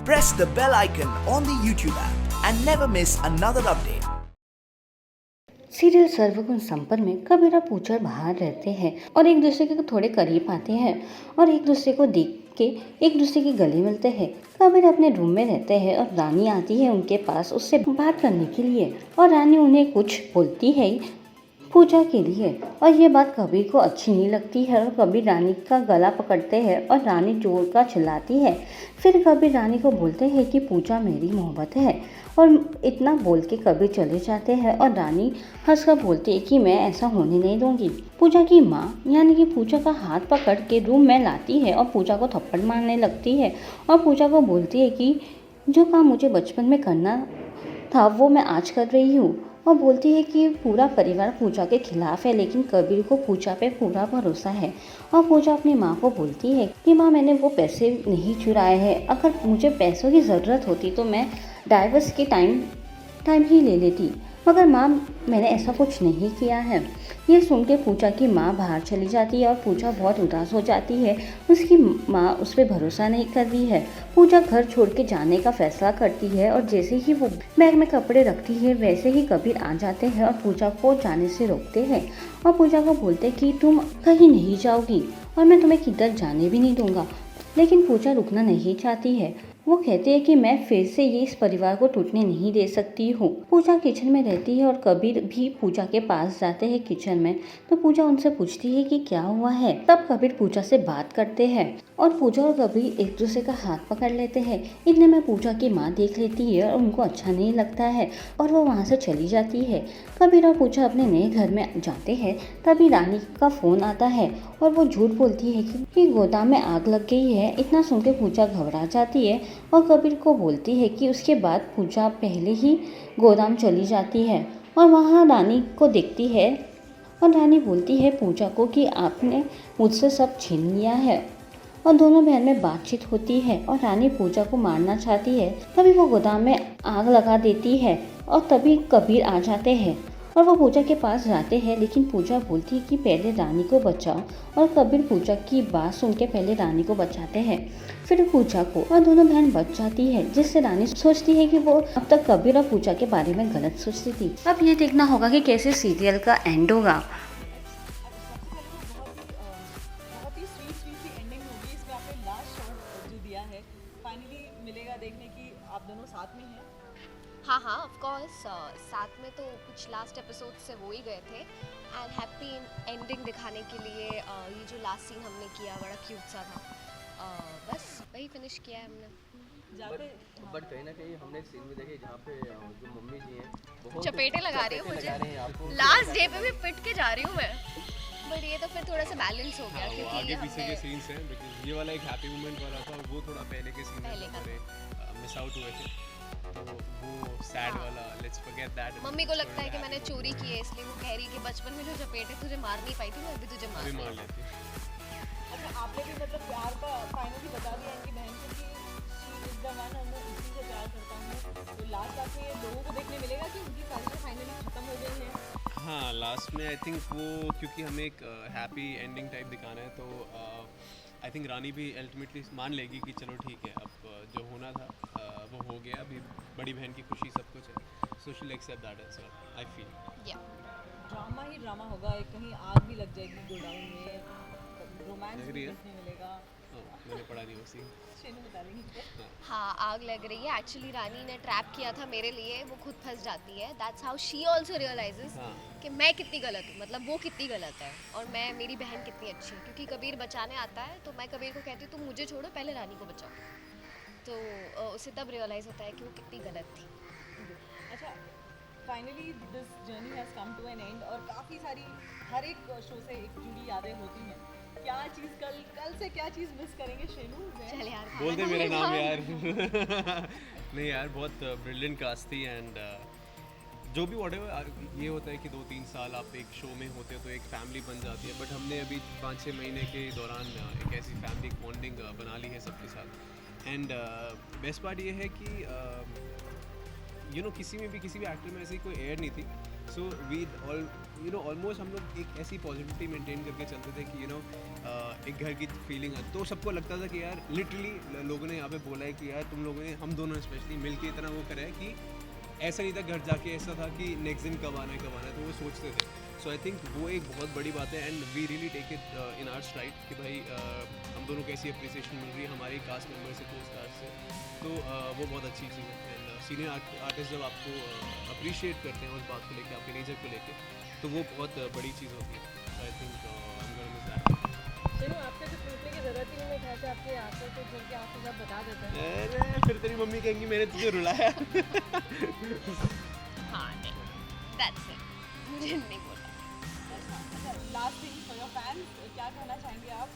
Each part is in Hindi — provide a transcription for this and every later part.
press the bell icon on the YouTube app and never miss another update. Serial Sarvagun Sampann में कबीर और पूजा बाहर रहते हैं और एक दूसरे के थोड़े करीब आते हैं और एक दूसरे को देख के एक दूसरे के गले मिलते हैं। कबीर अपने रूम में रहते हैं और रानी आती है उनके पास उससे बात करने के लिए और रानी उन्हें कुछ बोलती है पूजा के लिए और ये बात कबीर को अच्छी नहीं लगती है और कबीर रानी का गला पकड़ते हैं और रानी जोर का चिल्लाती है। फिर कबीर रानी को बोलते हैं कि पूजा मेरी मोहब्बत है और इतना बोल के कबीर चले जाते हैं और रानी हंसकर बोलती है कि मैं ऐसा होने नहीं दूंगी। पूजा की माँ यानी कि पूजा का हाथ पकड़ के रूम में लाती है और पूजा को थप्पड़ मारने लगती है और पूजा को बोलती है कि जो काम मुझे बचपन में करना था वो मैं आज कर रही हूँ और बोलती है कि पूरा परिवार पूजा के खिलाफ है लेकिन कबीर को पूजा पे पूरा भरोसा है। और पूजा अपनी माँ को बोलती है कि माँ मैंने वो पैसे नहीं चुराए हैं, अगर मुझे पैसों की ज़रूरत होती तो मैं डाइवर्स के टाइम ही ले लेती, मगर माँ मैंने ऐसा कुछ नहीं किया है। ये सुन के पूजा की माँ बाहर चली जाती है और पूजा बहुत उदास हो जाती है। उसकी माँ उस पर भरोसा नहीं कर रही है। पूजा घर छोड़ के जाने का फैसला करती है और जैसे ही वो बैग में कपड़े रखती है वैसे ही कबीर आ जाते हैं और पूजा को जाने से रोकते हैं और पूजा को बोलते कि तुम कहीं नहीं जाओगी और मैं तुम्हें किधर जाने भी नहीं दूंगा। लेकिन पूजा रुकना नहीं चाहती है। वो कहते हैं कि मैं फिर से ये इस परिवार को टूटने नहीं दे सकती हूँ। पूजा किचन में रहती है और कबीर भी पूजा के पास जाते हैं किचन में, तो पूजा उनसे पूछती है कि क्या हुआ है। तब कबीर पूजा से बात करते हैं और पूजा और कबीर एक दूसरे का हाथ पकड़ लेते हैं। इतने में पूजा की माँ देख लेती है और उनको अच्छा नहीं लगता है और वो वहाँ से चली जाती है। कबीर और पूजा अपने नए घर में जाते हैं तभी रानी का फोन आता है और वो झूठ बोलती है कि गोदाम में आग लग गई है। इतना सुन के पूजा घबरा जाती है और कबीर को बोलती है कि उसके बाद पूजा पहले ही गोदाम चली जाती है और वहाँ रानी को देखती है और रानी बोलती है पूजा को कि आपने मुझसे सब छीन लिया है और दोनों बहन में बातचीत होती है और रानी पूजा को मारना चाहती है। तभी वो गोदाम में आग लगा देती है और तभी कबीर आ जाते हैं और वो पूजा के पास जाते हैं, लेकिन पूजा बोलती है कि पहले रानी को बचाओ और कबीर पूजा की बात सुन के पहले रानी को बचाते हैं। फिर पूजा को और दोनों बहन बच जाती है, जिससे रानी सोचती है कि वो अब तक कबीर और पूजा के बारे में गलत सोचती थी। अब ये देखना होगा कि कैसे सीरियल का एंड होगा। मिलेगा देखने की आप दोनों साथ में हैं। हाँ ऑफ कोर्स साथ में तो कुछ लास्ट एपिसोड से हो ही गए थे एंड हैप्पी एंडिंग दिखाने के लिए ये जो लास्ट सीन हमने किया बड़ा क्यूट सा था, बस वही फिनिश किया है हमने। बट कहीं ना कहीं हमने एक सीन में देखे जहाँ पे जो मम्मी जी हैं बहुत चपेटे लगा रही हूँ मुझे, लास्ट डे पे भी पिट के जा रही हूँ मैं, बट ये तो फिर थोड़ा सा बैलेंस हो गया क्योंकि आगे पीछे के सीन्स हैं, लेकिन ये वाला एक हैप्पी मोमेंट वाला था और वो थोड़ा पहले के सीन में हमारे मिस आउट हुए थे, तो वो सैड वाला लेट्स फॉरगेट दैट। मम्मी को लगता है कि मैंने चोरी की है इसलिए वो कह रही है कि बचपन में जो चपेटे तुझे मार नहीं पाई थी वो अभी तुझे मार लेती। अच्छा आपने भी मतलब प्यार का फाइनली बता दिया इनकी बहन को कि शी इज द वन और मैं उसी से प्यार करता हूँ, तो लास्ट आके लोगों को देखने मिलेगा कि उनकी शादी फाइनली खत्म हो गई है। हाँ लास्ट में आई थिंक वो क्योंकि हमें एक हैप्पी एंडिंग टाइप दिखाना है तो आई थिंक रानी भी अल्टीमेटली मान लेगी कि चलो ठीक है अब जो होना था वो हो गया, अभी बड़ी बहन की खुशी सब कुछ है, so she will accept that as well I feel. Drama ही ड्रामा होगा, एक कहीं आग भी लग जाएगी गोडाउन में, रोमांस भी देखने मिलेगा। मैंने पढ़ा नहीं वो सीन। शेनू बता देंगे। हाँ आग लग रही है, एक्चुअली रानी ने ट्रैप किया था मेरे लिए, वो खुद फंस जाती है, that's how she also realizes कि मैं कितनी गलत हूँ, मतलब वो कितनी गलत है और मैं मेरी बहन कितनी अच्छी है, क्योंकि कबीर बचाने आता है तो मैं कबीर को कहती हूँ तुम मुझे छोड़ो पहले रानी को बचाओ, तो उसे तब रियलाइज़ होता है कि वो कितनी गलत थी। अच्छा finally this journey has come to an end और काफ़ी सारी हर एक शो से एक जुड़ी यादें होती हैं, क्या चीज़ कल से क्या चीज़ मिस करेंगे शेनू? चल यार बोल दे मेरा नाम यार। नहीं यार बहुत ब्रिलियंट कास्ट थी एंड जो भी व्हाटएवर ये होता है कि 2-3 साल आप एक शो में होते हो तो एक फैमिली बन जाती है, बट हमने अभी 5-6 महीने के दौरान एक ऐसी फैमिली बॉन्डिंग बना ली है सबके साथ एंड बेस्ट पार्ट ये है कि किसी भी एक्टर में ऐसी कोई एयर नहीं थी सो वी ऑल ऑलमोस्ट हम लोग एक ऐसी पॉजिटिविटी मेंटेन करके चलते थे कि एक घर की फीलिंग है। तो सबको लगता था कि यार लिटरली लोगों ने यहाँ पे बोला है कि यार तुम लोगों ने, हम दोनों स्पेशली मिल के इतना वो करा है कि ऐसा नहीं था घर जाके ऐसा था कि नेक्स्ट दिन कब आना है, तो वो सोचते थे। सो आई थिंक वो एक बहुत बड़ी बात है and we really take it in our stride कि भाई हम दोनों को ऐसी अप्रिसिएशन मिल रही है हमारे कास्ट मेंबर से, को स्टार्स से, तो वो बहुत अच्छी चीज़ है। एंड सीनियर आर्टिस्ट जब आपको अप्रिशिएट करते हैं उस बात को लेकर, आपके नेचर को लेकर, तो वो बहुत बड़ी चीज़ होती है। आई थिंक चलो आपसे तो पूछने की जरूरत ही नहीं, मैं घर से आपके आंसर तो घर के आंसर सब बता देते हैं। फिर तेरी मम्मी कहेंगी मैंने तुझे रुलाया। हाँ नहीं, that's it, मुझे नहीं बोला। Last thing for your fans, क्या कहना चाहेंगे आप?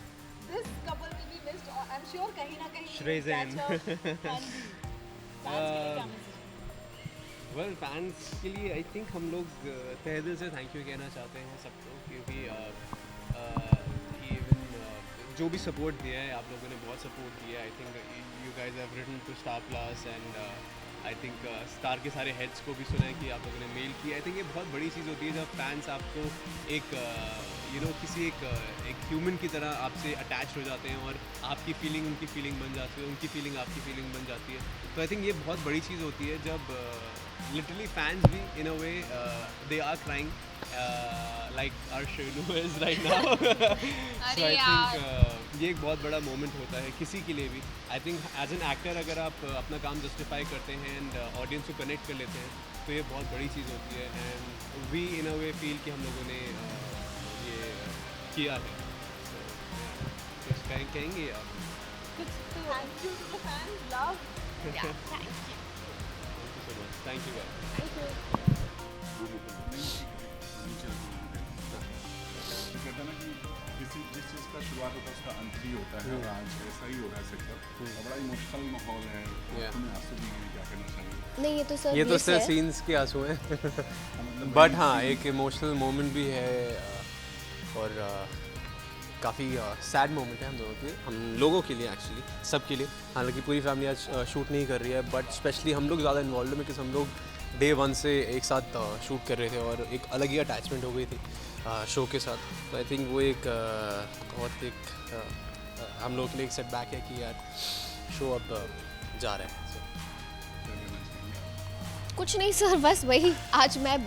This couple will be missed, I am sure कहीं ना कहीं श्रेयसेन। क्या वेल फैंस के लिए आई थिंक हम लोग तहे दिल से थैंक यू कहना चाहते हैं सबको, क्योंकि इवन जो भी सपोर्ट दिया है आप लोगों ने, बहुत सपोर्ट दिया है। I think you guys have written to Star Plus and I think Star के सारे हेड्स को भी सुना है कि आप लोगों ने मेल किया। आई थिंक ये बहुत बड़ी चीज़ होती है जब फैंस आपको एक किसी एक ह्यूमन की तरह आपसे अटैच हो जाते हैं और आपकी फीलिंग उनकी फीलिंग बन जाती है, उनकी फीलिंग आपकी फीलिंग बन जाती है। तो आई थिंक ये बहुत बड़ी चीज़ होती है जब लिटरली फैंस भी in a way they are crying like our Shonu is right now. So I think ये एक बहुत बड़ा मोमेंट होता है किसी के लिए भी। I think as an actor अगर आप अपना काम जस्टिफाई करते हैं एंड ऑडियंस को कनेक्ट कर लेते हैं तो ये बहुत बड़ी चीज़ होती है and we in a way feel कि हम लोगों ने ये किया है। कुछ कहेंगे आप? Thank you to the fans, love. Yeah, thank you. Thank you so much. Thank you guys. Thank you. कहता है ना कि किसी जिस चीज़ का शुरुआत होता है उसका अंत भी होता है, और आज ऐसा ही हो रहा है सेक्टर। और बड़ा इमोशनल माहौल है, तुम्हें आंसू भी हैं, क्या कहना चाहिए? नहीं ये तो सर ये तो सर है। सीन्स के आंसू हैं मतलब बट हाँ एक इमोशनल मोमेंट भी है और काफ़ी सैड मोमेंट है हम लोगों के लिए एक्चुअली, सबके लिए। हालांकि पूरी फैमिली आज शूट नहीं कर रही है बट स्पेशली हम लोग ज़्यादा इन्वॉल्व है बिकॉज हम लोग डे 1 से एक साथ शूट कर रहे थे और एक अलग ही अटैचमेंट हो गई थी शो के साथ। तो आई थिंक वो एक बहुत एक हम लोग के लिए एक सेटबैक है कि यार शो अब जा रहा है। कुछ नहीं सर, बस वही आज मैं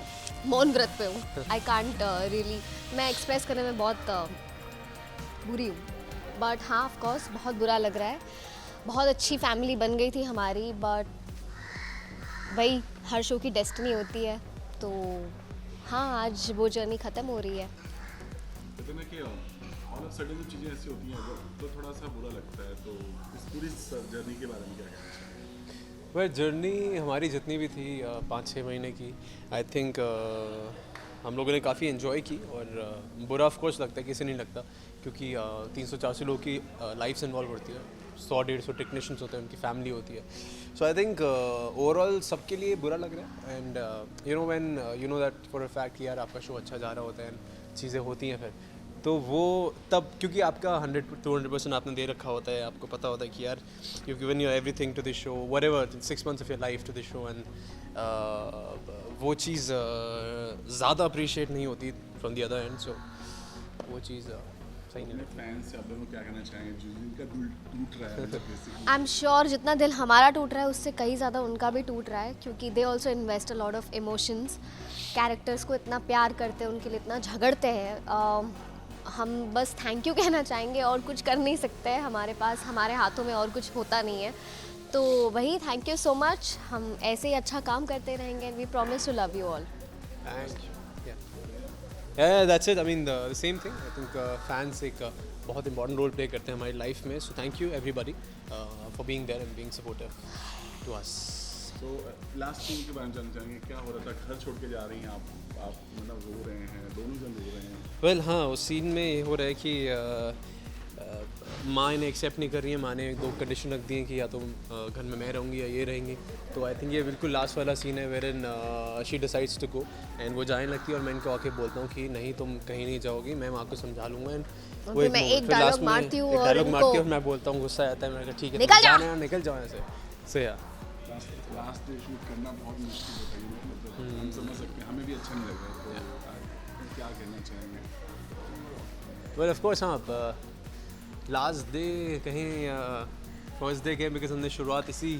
मौन व्रत पे हूँ। आई कांट रियली, मैं एक्सप्रेस करने में बहुत बुरी हूँ बट हाँ ऑफ कोर्स बहुत बुरा लग रहा है। बहुत अच्छी फैमिली बन गई थी हमारी बट वही हर शो की डेस्टिनी होती है। तो हाँ आज वो जर्नी ख़त्म हो रही है। कहते हैं ना कि ऑल ऑफ सडन जो चीज़ें ऐसी होती हैं तो थोड़ा सा बुरा लगता है। तो इस पूरी जर्नी के बारे में क्या कहना चाहिए? वह जर्नी हमारी जितनी भी थी 5-6 महीने की, आई थिंक हम लोगों ने काफ़ी इन्जॉय की। और बुरा ऑफ कोर्स लगता है, किसी नहीं लगता, क्योंकि 300-400 लोगों की लाइफ्स इन्वॉल्व होती है, 100-150 टेक्नीशियंस होते हैं, उनकी फैमिली होती है। सो आई थिंक ओवरऑल सबके लिए बुरा लग रहा है and you know when you know that for a fact कि यार आपका शो अच्छा जा रहा होता है, चीज़ें होती हैं फिर तो वो तब, क्योंकि आपका 100-200% आपने दे रखा होता है, आपको पता होता है कि यार you given your everything to this show, whatever 6 months of your life to this show and वो चीज़ ज़्यादा अप्रिशिएट नहीं होती from the other end. So वो चीज़ सही नहीं अपने लगती। फैंस से आप लोग क्या कहना चाहेंगे जिनका दिल टूट रहा है basically? आई एम श्योर जितना दिल हमारा टूट रहा है उससे कहीं ज़्यादा उनका भी टूट रहा है, क्योंकि they also invest a lot of emotions. Characters को इतना प्यार करते हैं, उनके लिए इतना झगड़ते हैं। हम बस थैंक यू कहना चाहेंगे और कुछ कर नहीं सकते हैं, हमारे पास हमारे हाथों में और कुछ होता नहीं है। तो वही थैंक यू सो मच, हम ऐसे ही अच्छा काम करते रहेंगे and we promise to love you all. Thank you. Yeah, that's it. I mean, the same thing. I think fans एक बहुत important role play करते हैं हमारी life में. So thank you everybody for being there and being supportive to us. तो लास्ट सीन के बारे में जानना चाहेंगे, क्या हो रहा था? घर छोड़ के जा रही हैं आप मतलब रो रहे हैं, दोनों जन रो रहे हैं। Well हाँ, उस सीन में ये हो रहा है कि माँ इन्हें एक्सेप्ट नहीं कर रही है। माँ ने 2 कंडीशन रख दी हैं कि या तो घर में मैं रहूँगी या ये रहेंगी। तो आई थिंक ये बिल्कुल लास्ट वाला सीन है wherein she decides to go and वो जाने लगती है और मैं इनको आके बोलता हूँ कि नहीं तुम कहीं नहीं जाओगी, मैं माँ को समझा लूँगा। एंड वो फिर मैं एक डायलॉग मारती हूँ और डायलॉग मारती इनको हूँ और मैं बोलता हूँ, गुस्सा आता है, मैंने कहा ठीक है निकल तुम जाओ। जाने निकल जाओ ऐसे। सो या लास्ट डे शूट करना बहुत मुश्किल होता है, मतलब हम समझ सकते हैं, हमें भी अच्छा नहीं लग रहा है, तो क्या कहना चाहेंगे? वेल ऑफ कोर्स हाँ, लास्ट डे कहीं फर्स्ट डे के बिकॉज हमने शुरुआत इसी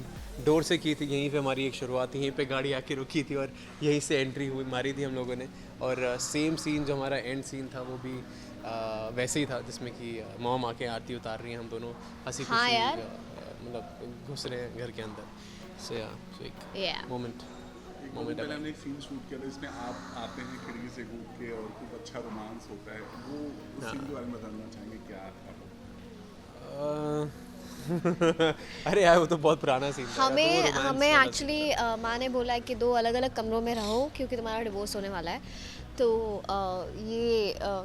डोर से की थी, यहीं पे हमारी एक शुरुआत थी, यहीं पे गाड़ी आके रुकी थी और यहीं से एंट्री हुई मारी थी हम लोगों ने। और सेम सीन जो हमारा एंड सीन था वो भी वैसे ही था, जिसमें कि मॉम आके आरती उतार रही हैं, हम दोनों हंसी हाँ खुशी यार। मतलब घुस रहे हैं घर के अंदर से। एक Yeah. मोमेंट एक दिन पहले हमने एक सीन शूट किया था जिसमें आप आते हैं खिड़की से कूद के और खूब अच्छा रोमांस होता है, वो उस सीन के बारे में बताना चाहेंगे क्या आप? अरे यार वो तो बहुत पुराना सीन था। हमें हमें एक्चुअली माँ ने बोला है कि 2 अलग अलग कमरों में रहो क्योंकि तुम्हारा डिवोर्स होने वाला है, तो ये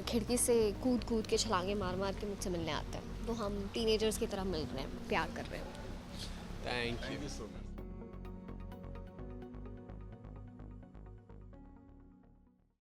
खिड़की से कूद कूद के छलांगे मार मार के मुझसे मिलने आते हैं, तो हम टीनेजर्स की तरह मिल रहे हैं, प्यार कर रहे हैं। Thank you. Thank you so much.